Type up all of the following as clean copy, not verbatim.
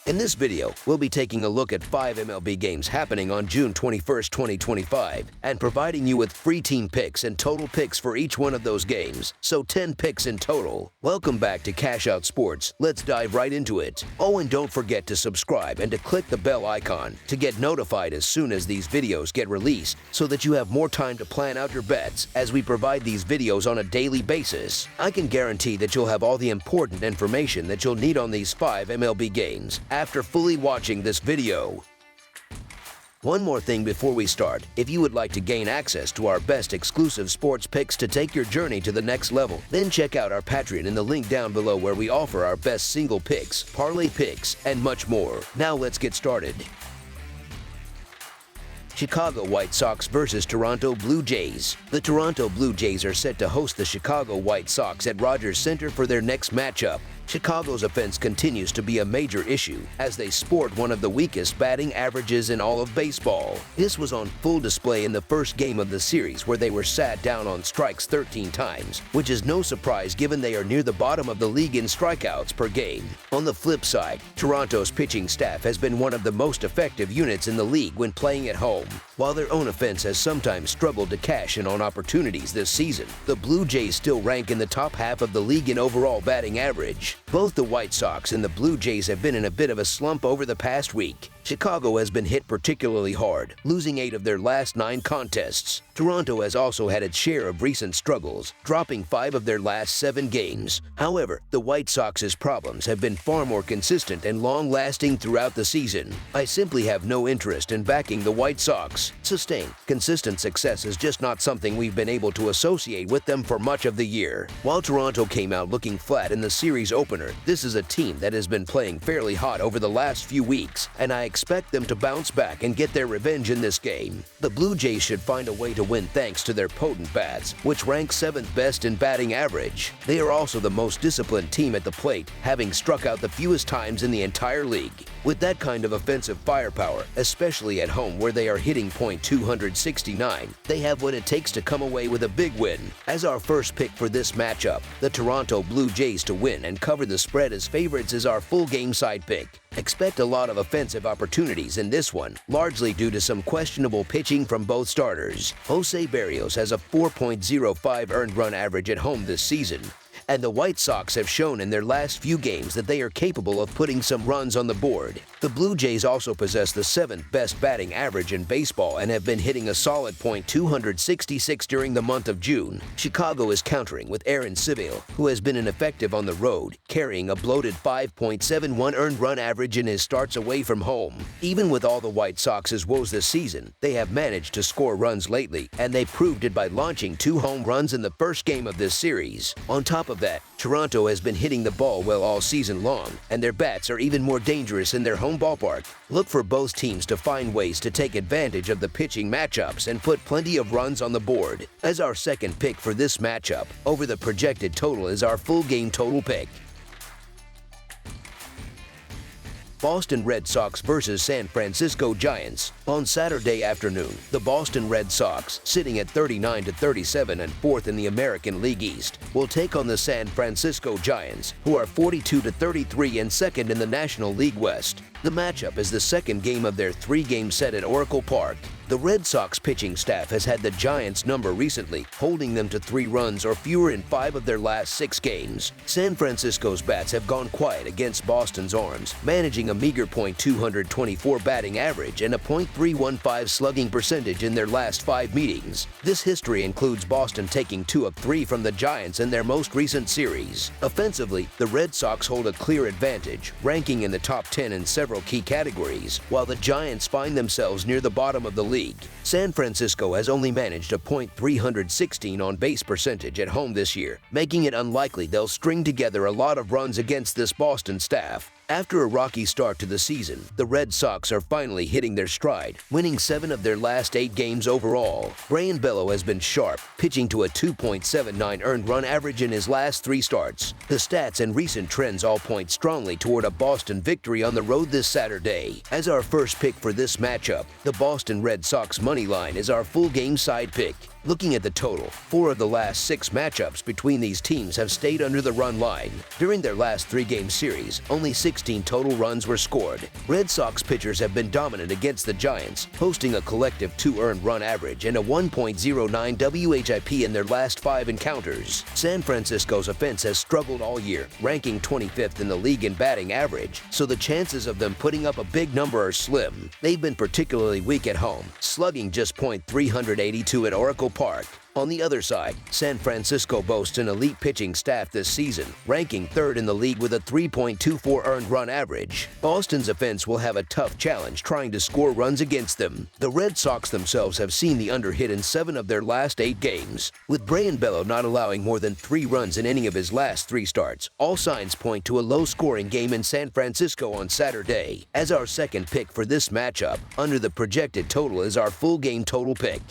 In this video, we'll be taking a look at 5 MLB games happening on June 21st, 2025, and providing you with free team picks and total picks for each one of those games, so 10 picks in total. Welcome back to Cash Out Sports. Let's dive right into it. Oh, and don't forget to subscribe and to click the bell icon to get notified as soon as these videos get released, so that you have more time to plan out your bets as we provide these videos on a daily basis. I can guarantee that you'll have all the important information that you'll need on these 5 MLB games after fully watching this video. One more thing before we start. If you would like to gain access to our best exclusive sports picks to take your journey to the next level, then check out our Patreon in the link down below, where we offer our best single picks, parlay picks, and much more. Now let's get started. Chicago White Sox versus Toronto Blue Jays. The Toronto Blue Jays are set to host the Chicago White Sox at Rogers Center for their next matchup. Chicago's offense continues to be a major issue, as they sport one of the weakest batting averages in all of baseball. This was on full display in the first game of the series, where they were sat down on strikes 13 times, which is no surprise given they are near the bottom of the league in strikeouts per game. On the flip side, Toronto's pitching staff has been one of the most effective units in the league when playing at home. While their own offense has sometimes struggled to cash in on opportunities this season, the Blue Jays still rank in the top half of the league in overall batting average. Both the White Sox and the Blue Jays have been in a bit of a slump over the past week. Chicago has been hit particularly hard, losing 8 of their last 9 contests. Toronto has also had its share of recent struggles, dropping 5 of their last 7 games. However, the White Sox's problems have been far more consistent and long-lasting throughout the season. I simply have no interest in backing the White Sox. Sustained, consistent success is just not something we've been able to associate with them for much of the year. While Toronto came out looking flat in the series opener, this is a team that has been playing fairly hot over the last few weeks, and I expect them to bounce back and get their revenge in this game. The Blue Jays should find a way to win thanks to their potent bats, which rank 7th best in batting average. They are also the most disciplined team at the plate, having struck out the fewest times in the entire league. With that kind of offensive firepower, especially at home where they are hitting .269, they have what it takes to come away with a big win. As our first pick for this matchup, the Toronto Blue Jays to win and cover the spread as favorites is our full game side pick. Expect a lot of offensive opportunities in this one, largely due to some questionable pitching from both starters. Jose Berrios has a 4.05 earned run average at home this season, and the White Sox have shown in their last few games that they are capable of putting some runs on the board. The Blue Jays also possess the 7th best batting average in baseball and have been hitting a solid .266 during the month of June. Chicago is countering with Aaron Civale, who has been ineffective on the road, carrying a bloated 5.71 earned run average in his starts away from home. Even with all the White Sox's woes this season, they have managed to score runs lately, and they proved it by launching 2 home runs in the first game of this series. On top of that, Toronto has been hitting the ball well all season long, and their bats are even more dangerous in their home ballpark. Look for both teams to find ways to take advantage of the pitching matchups and put plenty of runs on the board. As our second pick for this matchup, over the projected total is our full game total pick. Boston Red Sox versus San Francisco Giants. On Saturday afternoon, the Boston Red Sox, sitting at 39-37 and 4th in the American League East, will take on the San Francisco Giants, who are 42-33 and 2nd in the National League West. The matchup is the second game of their 3-game set at Oracle Park. The Red Sox pitching staff has had the Giants' number recently, holding them to 3 runs or fewer in 5 of their last 6 games. San Francisco's bats have gone quiet against Boston's arms, managing a meager .224 batting average and a .315 slugging percentage in their last 5 meetings. This history includes Boston taking 2 of 3 from the Giants in their most recent series. Offensively, the Red Sox hold a clear advantage, ranking in the top 10 in several key categories, while the Giants find themselves near the bottom of the league. San Francisco has only managed a .316 on-base percentage at home this year, making it unlikely they'll string together a lot of runs against this Boston staff. After a rocky start to the season, the Red Sox are finally hitting their stride, winning 7 of their last 8 games overall. Brayan Bello has been sharp, pitching to a 2.79 earned run average in his last 3 starts. The stats and recent trends all point strongly toward a Boston victory on the road this Saturday. As our first pick for this matchup, the Boston Red Sox money line is our full game side pick. Looking at the total, 4 of the last 6 matchups between these teams have stayed under the run line. During their last 3-game series, only 16 total runs were scored. Red Sox pitchers have been dominant against the Giants, posting a collective 2 earned run average and a 1.09 WHIP in their last 5 encounters. San Francisco's offense has struggled all year, ranking 25th in the league in batting average, so the chances of them putting up a big number are slim. They've been particularly weak at home, slugging just .382 at Oracle Park. On the other side, San Francisco boasts an elite pitching staff this season, ranking 3rd in the league with a 3.24 earned run average. Boston's offense will have a tough challenge trying to score runs against them. The Red Sox themselves have seen the under hit in 7 of their last 8 games, with Brayan Bello not allowing more than 3 runs in any of his last 3 starts. All signs point to a low-scoring game in San Francisco on Saturday. As our second pick for this matchup, under the projected total is our full game total pick.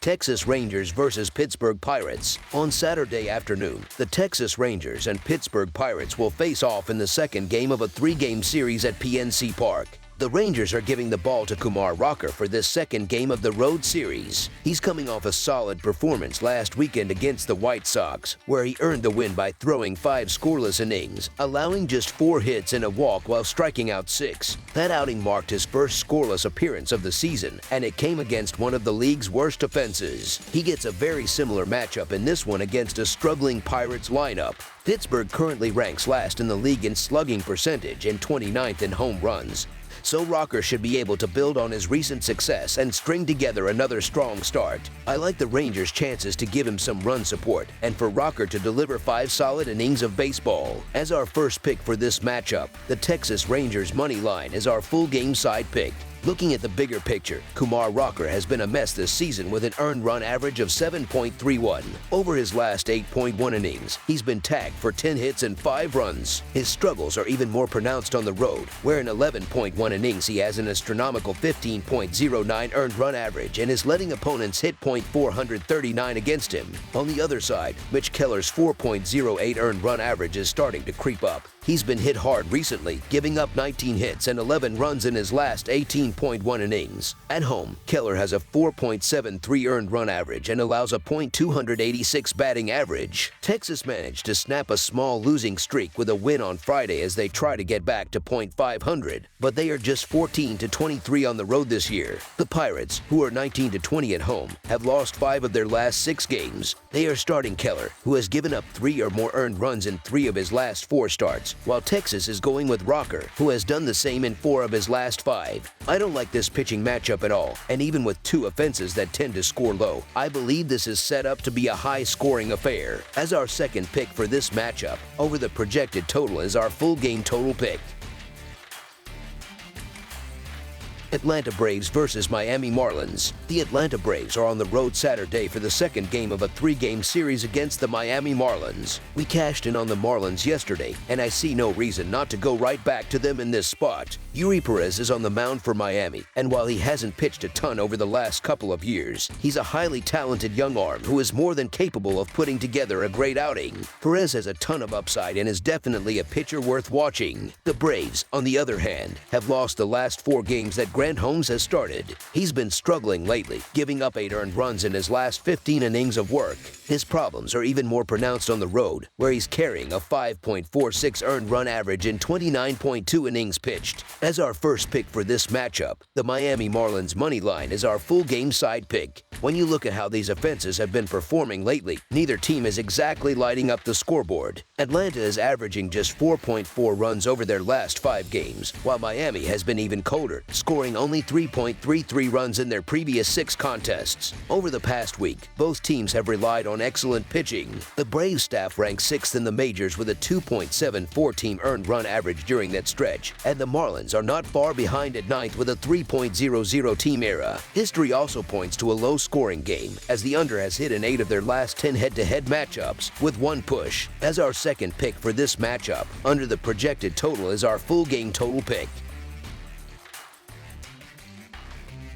Texas Rangers versus Pittsburgh Pirates. On Saturday afternoon, the Texas Rangers and Pittsburgh Pirates will face off in the second game of a 3-game series at PNC Park. The Rangers are giving the ball to Kumar Rocker for this second game of the road series. He's coming off a solid performance last weekend against the White Sox, where he earned the win by throwing 5 scoreless innings, allowing just 4 hits and a walk while striking out 6. That outing marked his first scoreless appearance of the season, and it came against one of the league's worst offenses. He gets a very similar matchup in this one against a struggling Pirates lineup. Pittsburgh currently ranks last in the league in slugging percentage and 29th in home runs. So Rocker should be able to build on his recent success and string together another strong start. I like the Rangers' chances to give him some run support and for Rocker to deliver 5 solid innings of baseball. As our first pick for this matchup, the Texas Rangers money line is our full game side pick. Looking at the bigger picture, Kumar Rocker has been a mess this season with an earned run average of 7.31. Over his last 8.1 innings, he's been tagged for 10 hits and 5 runs. His struggles are even more pronounced on the road, where in 11.1 innings he has an astronomical 15.09 earned run average and is letting opponents hit .439 against him. On the other side, Mitch Keller's 4.08 earned run average is starting to creep up. He's been hit hard recently, giving up 19 hits and 11 runs in his last 18.1 innings. At home, Keller has a 4.73 earned run average and allows a .286 batting average. Texas managed to snap a small losing streak with a win on Friday as they try to get back to .500, but they are just 14-23 on the road this year. The Pirates, who are 19-20 at home, have lost 5 of their last 6 games. They are starting Keller, who has given up 3 or more earned runs in 3 of his last 4 starts, while Texas is going with Rocker, who has done the same in 4 of his last 5. I don't like this pitching matchup at all, and even with 2 offenses that tend to score low, I believe this is set up to be a high-scoring affair. As our second pick for this matchup, over the projected total is our full game total pick. Atlanta Braves versus Miami Marlins. The Atlanta Braves are on the road Saturday for the second game of a 3-game series against the Miami Marlins. We cashed in on the Marlins yesterday, and I see no reason not to go right back to them in this spot. Yuri Perez is on the mound for Miami, and while he hasn't pitched a ton over the last couple of years, he's a highly talented young arm who is more than capable of putting together a great outing. Perez has a ton of upside and is definitely a pitcher worth watching. The Braves, on the other hand, have lost the last 4 games that Grant Holmes has started. He's been struggling lately, giving up 8 earned runs in his last 15 innings of work. His problems are even more pronounced on the road, where he's carrying a 5.46 earned run average in 29.2 innings pitched. As our first pick for this matchup, the Miami Marlins money line is our full game side pick. When you look at how these offenses have been performing lately, neither team is exactly lighting up the scoreboard. Atlanta is averaging just 4.4 runs over their last 5 games, while Miami has been even colder, scoring only 3.33 runs in their previous 6 contests. Over the past week, both teams have relied on excellent pitching. The Braves staff ranks 6th in the majors with a 2.74 team earned run average during that stretch, and the Marlins are not far behind at 9th with a 3.00 team era. History also points to a low-scoring game, as the under has hit in 8 of their last 10 head-to-head matchups, with 1 push. As our second pick for this matchup, under the projected total is our full game total pick.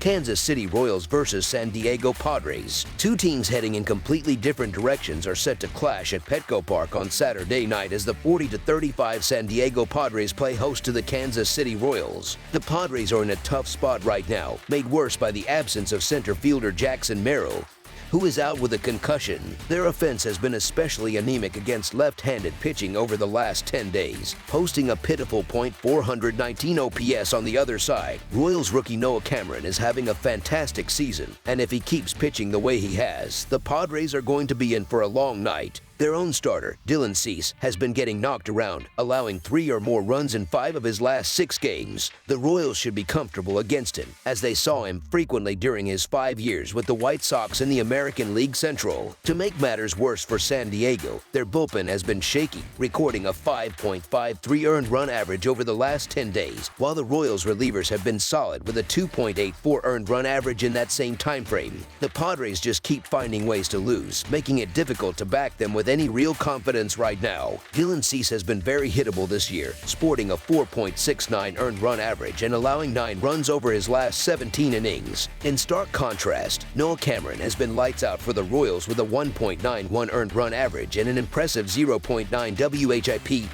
Kansas City Royals versus San Diego Padres. Two teams heading in completely different directions are set to clash at Petco Park on Saturday night as the 40-35 San Diego Padres play host to the Kansas City Royals. The Padres are in a tough spot right now, made worse by the absence of center fielder Jackson Merrill, who is out with a concussion. Their offense has been especially anemic against left-handed pitching over the last 10 days, posting a pitiful .419 OPS on the other side. Royals rookie Noah Cameron is having a fantastic season, and if he keeps pitching the way he has, the Padres are going to be in for a long night. Their own starter, Dylan Cease, has been getting knocked around, allowing 3 or more runs in 5 of his last 6 games. The Royals should be comfortable against him, as they saw him frequently during his 5 years with the White Sox in the American League Central. To make matters worse for San Diego, their bullpen has been shaky, recording a 5.53 earned run average over the last 10 days, while the Royals relievers have been solid with a 2.84 earned run average in that same time frame. The Padres just keep finding ways to lose, making it difficult to back them with any real confidence right now. Dylan Cease has been very hittable this year, sporting a 4.69 earned run average and allowing 9 runs over his last 17 innings. In stark contrast, Noah Cameron has been lights out for the Royals with a 1.91 earned run average and an impressive 0.9 WHIP,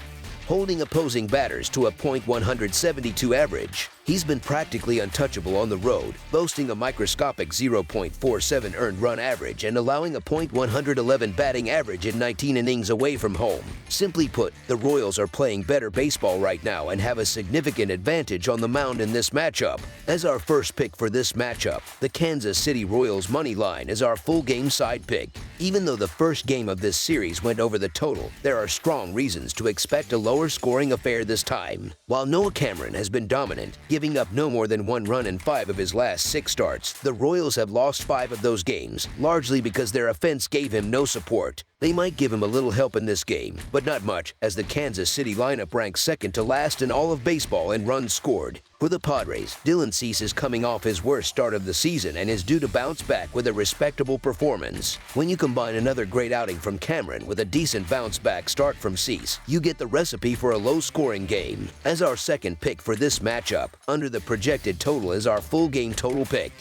holding opposing batters to a .172 average. He's been practically untouchable on the road, boasting a microscopic 0.47 earned run average and allowing a .111 batting average in 19 innings away from home. Simply put, the Royals are playing better baseball right now and have a significant advantage on the mound in this matchup. As our first pick for this matchup, the Kansas City Royals money line is our full game side pick. Even though the first game of this series went over the total, there are strong reasons to expect a lower scoring affair this time. While Noah Cameron has been dominant, giving up no more than 1 run in 5 of his last 6 starts, the Royals have lost 5 of those games, largely because their offense gave him no support. They might give him a little help in this game, but not much, as the Kansas City lineup ranks second to last in all of baseball in runs scored. For the Padres, Dylan Cease is coming off his worst start of the season and is due to bounce back with a respectable performance. When you combine another great outing from Cameron with a decent bounce-back start from Cease, you get the recipe for a low-scoring game. As our second pick for this matchup, under the projected total is our full game total pick.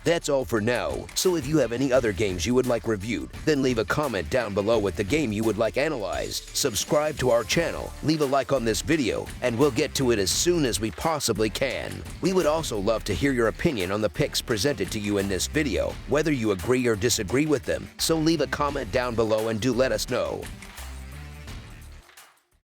That's all for now, so if you have any other games you would like reviewed, then leave a comment down below with the game you would like analyzed. Subscribe to our channel, leave a like on this video, and we'll get to it as soon as we possibly can. We would also love to hear your opinion on the picks presented to you in this video, whether you agree or disagree with them, so leave a comment down below and do let us know.